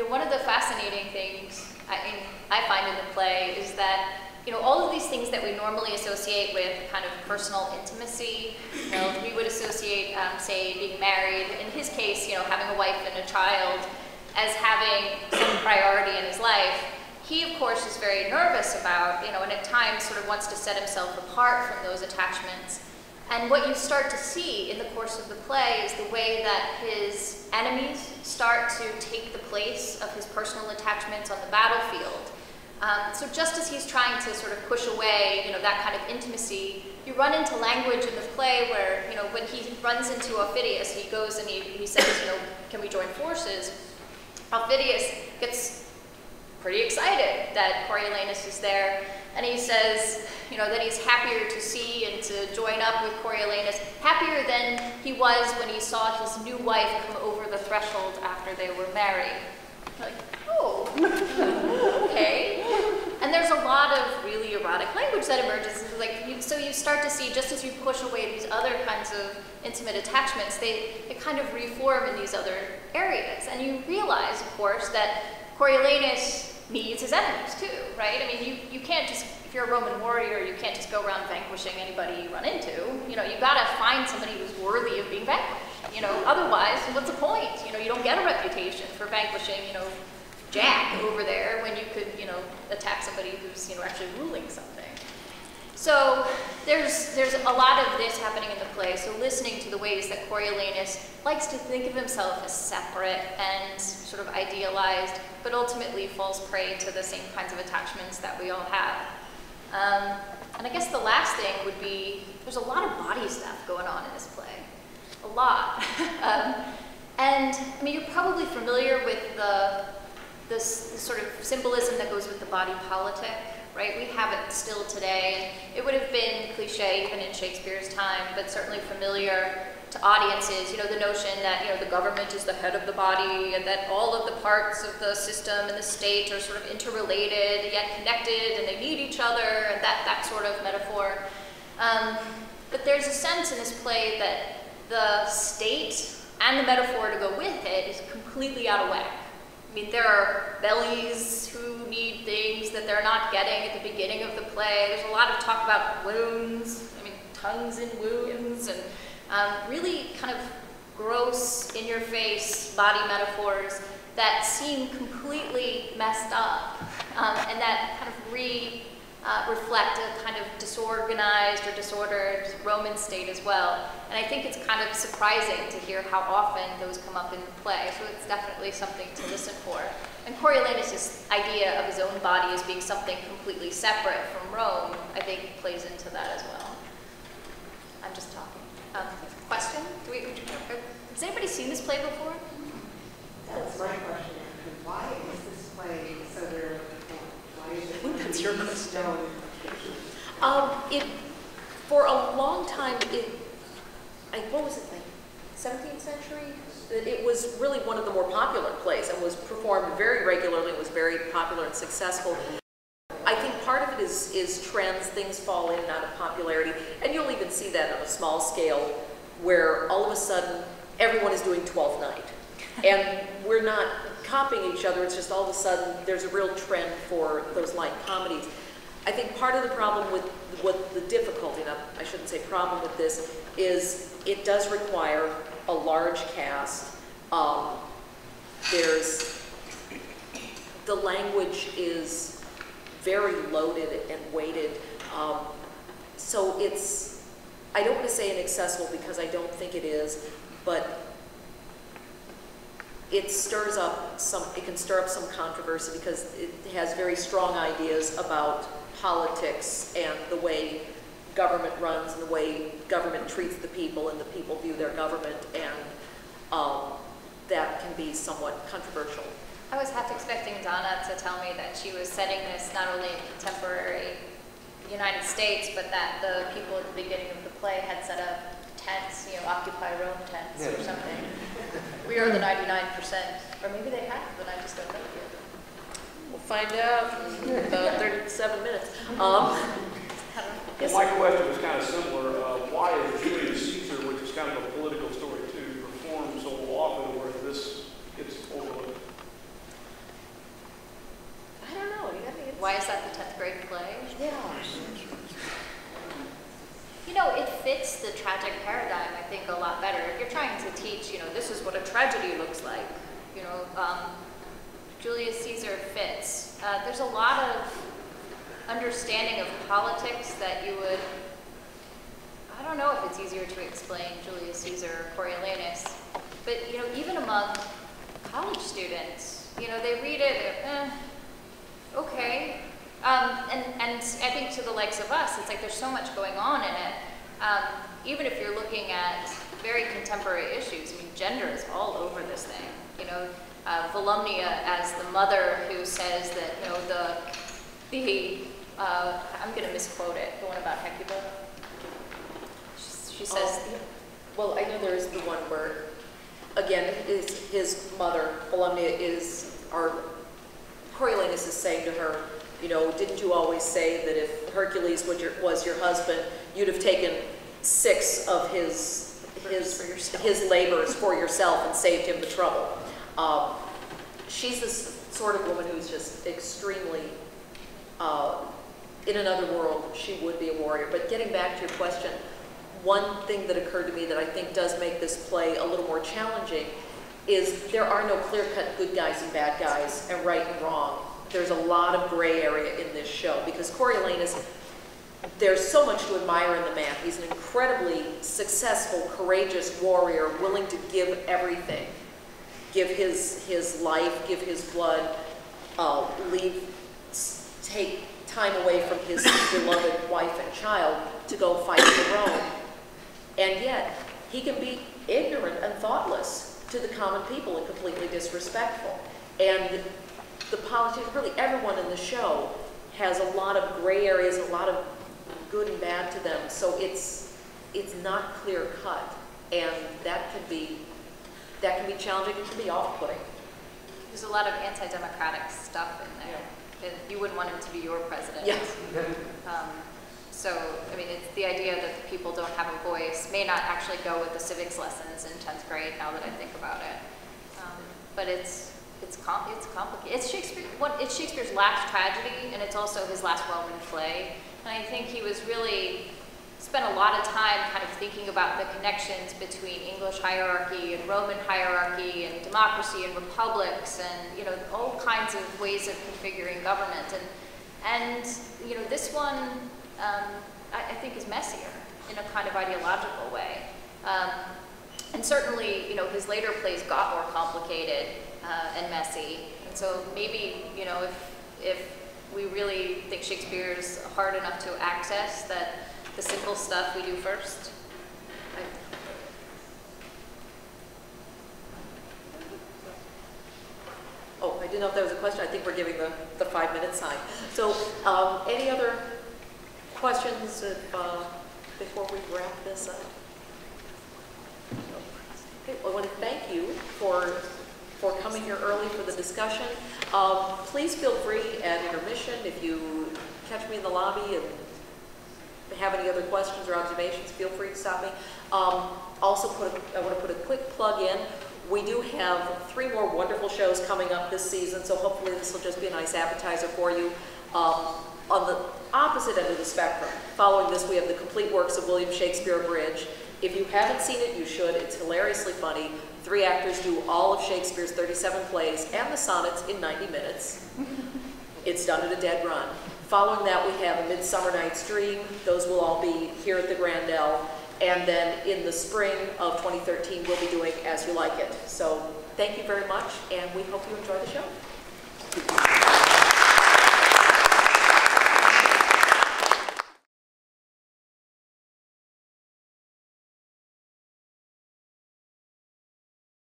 One of the fascinating things I find in the play is that all of these things that we normally associate with kind of personal intimacy, we would associate, say, being married, in his case, having a wife and a child, as having some priority in his life. He, of course, is very nervous about, and at times sort of wants to set himself apart from those attachments. And what you start to see in the course of the play is the way that his enemies start to take the place of his personal attachments on the battlefield. So just as he's trying to sort of push away, that kind of intimacy, you run into language in the play where, when he runs into Aufidius, he goes and he says, can we join forces? Aufidius gets pretty excited that Coriolanus is there, and he says, that he's happier to see and to join up with Coriolanus, happier than he was when he saw his new wife come over the threshold after they were married. Like, oh, okay. And there's a lot of really erotic language that emerges. So you start to see, just as you push away these other kinds of intimate attachments, they kind of reform in these other areas. And you realize, of course, that Coriolanus needs his enemies too, right? I mean, you can't just, if you're a Roman warrior, you can't just go around vanquishing anybody you run into. You gotta find somebody who's worthy of being vanquished. Otherwise, what's the point? You don't get a reputation for vanquishing, Jack over there when you could, attack somebody who's, actually ruling something. So there's a lot of this happening in the play. So listening to the ways that Coriolanus likes to think of himself as separate and sort of idealized, but ultimately falls prey to the same kinds of attachments that we all have. And I guess the last thing would be, there's a lot of body stuff going on in this play. A lot. And I mean, you're probably familiar with this sort of symbolism that goes with the body politic, right? We have it still today. It would have been cliche even in Shakespeare's time, but certainly familiar to audiences, the notion that, the government is the head of the body and that all of the parts of the system and the state are sort of interrelated yet connected and they need each other, and that sort of metaphor. But there's a sense in this play that the state and the metaphor to go with it is completely out of whack. I mean, there are bellies who need things that they're not getting at the beginning of the play. There's a lot of talk about wounds, tongues in wounds, and really kind of gross, in-your-face body metaphors that seem completely messed up, and that kind of reflect a kind of disorganized or disordered Roman state as well. And I think it's kind of surprising to hear how often those come up in the play, so it's definitely something to listen for. And Coriolanus' idea of his own body as being something completely separate from Rome, I think plays into that as well. I'm just talking. Question? Has anybody seen this play before? That's my question. Why is this play so very That's your question. For a long time, what was it, like 17th century? It was really one of the more popular plays and was performed very regularly, was very popular and successful. I think part of it is trends, things fall in and out of popularity, and you'll even see that on a small scale where all of a sudden everyone is doing 12th Night. And we're not copying each other, it's just all of a sudden there's a real trend for those light comedies. I think part of the problem with what the difficulty, I shouldn't say problem with this, is it does require a large cast. The language is very loaded and weighted. So I don't want to say inaccessible because I don't think it is, but it can stir up some controversy because it has very strong ideas about politics and the way government runs and the way government treats the people and the people view their government, and that can be somewhat controversial. I was half expecting Donna to tell me that she was setting this not only in contemporary United States, but that the people at the beginning of the play had set up tents, Occupy Rome tents or something. We are the 99%, or maybe they have, but I just don't know yet. We'll find out in about 37 minutes. Yes, my question was kind of similar. Why is Julius Caesar, which is kind of a political story too, performed so often where this gets overlooked? play. Yeah. You know, it fits the tragic paradigm, I think, a lot better. If you're trying to teach, you know, this is what a tragedy looks like, you know, Julius Caesar fits. There's a lot of understanding of politics that you would, I don't know if it's easier to explain Julius Caesar or Coriolanus, but, you know, even among college students, you know, they read it, okay. And I think to the likes of us, it's like there's so much going on in it. Even if you're looking at very contemporary issues, I mean, gender is all over this thing. You know, Volumnia as the mother who says that, you know, I'm going to misquote it, the one about Hecuba. She says, well, I know there's the one where, again, his mother, Volumnia, Coriolanus is saying to her, you know, didn't you always say that if Hercules was your husband, you'd have taken 6 of his labors for yourself and saved him the trouble? She's this sort of woman who's just extremely, in another world, she would be a warrior. But getting back to your question, one thing that occurred to me that I think does make this play a little more challenging is there are no clear-cut good guys and bad guys and right and wrong. There's a lot of gray area in this show because Coriolanus, there's so much to admire in the man. He's an incredibly successful, courageous warrior, willing to give everything, give his life, give his blood, take time away from his beloved wife and child to go fight in Rome. And yet, he can be ignorant and thoughtless to the common people and completely disrespectful. And the politicians, really everyone in the show, has a lot of gray areas, a lot of good and bad to them. So it's not clear cut, and that can be challenging. It can be off-putting. there's a lot of anti-democratic stuff in there. And you wouldn't want him to be your president. Yes. So, I mean, it's the idea that the people don't have a voice may not actually go with the civics lessons in 10th grade now that I think about it. But it's complicated. It's Shakespeare's last tragedy, and it's also his last well-known play. And I think he was really spent a lot of time kind of thinking about the connections between English hierarchy and Roman hierarchy and democracy and republics and, you know, all kinds of ways of configuring government. And you know, this one, I think is messier in a kind of ideological way. And certainly, you know, his later plays got more complicated and messy. And so maybe, you know, if we really think Shakespeare's hard enough to access, that the simple stuff we do first. Oh, I didn't know if that was a question. I think we're giving the 5-minute sign. So any other questions before we wrap this up? Okay, well, I want to thank you for coming here early for the discussion. Please feel free at intermission, if you catch me in the lobby and have any other questions or observations, feel free to stop me. Also, I want to put a quick plug in. We do have 3 more wonderful shows coming up this season, so hopefully this will just be a nice appetizer for you. On the opposite end of the spectrum, following this, we have the complete works of William Shakespeare Abridged. If you haven't seen it, you should. It's hilariously funny. 3 actors do all of Shakespeare's 37 plays and the sonnets in 90 minutes. It's done at a dead run. Following that, we have A Midsummer Night's Dream. Those will all be here at the Grandel. And then in the spring of 2013, we'll be doing As You Like It. So thank you very much, and we hope you enjoy the show.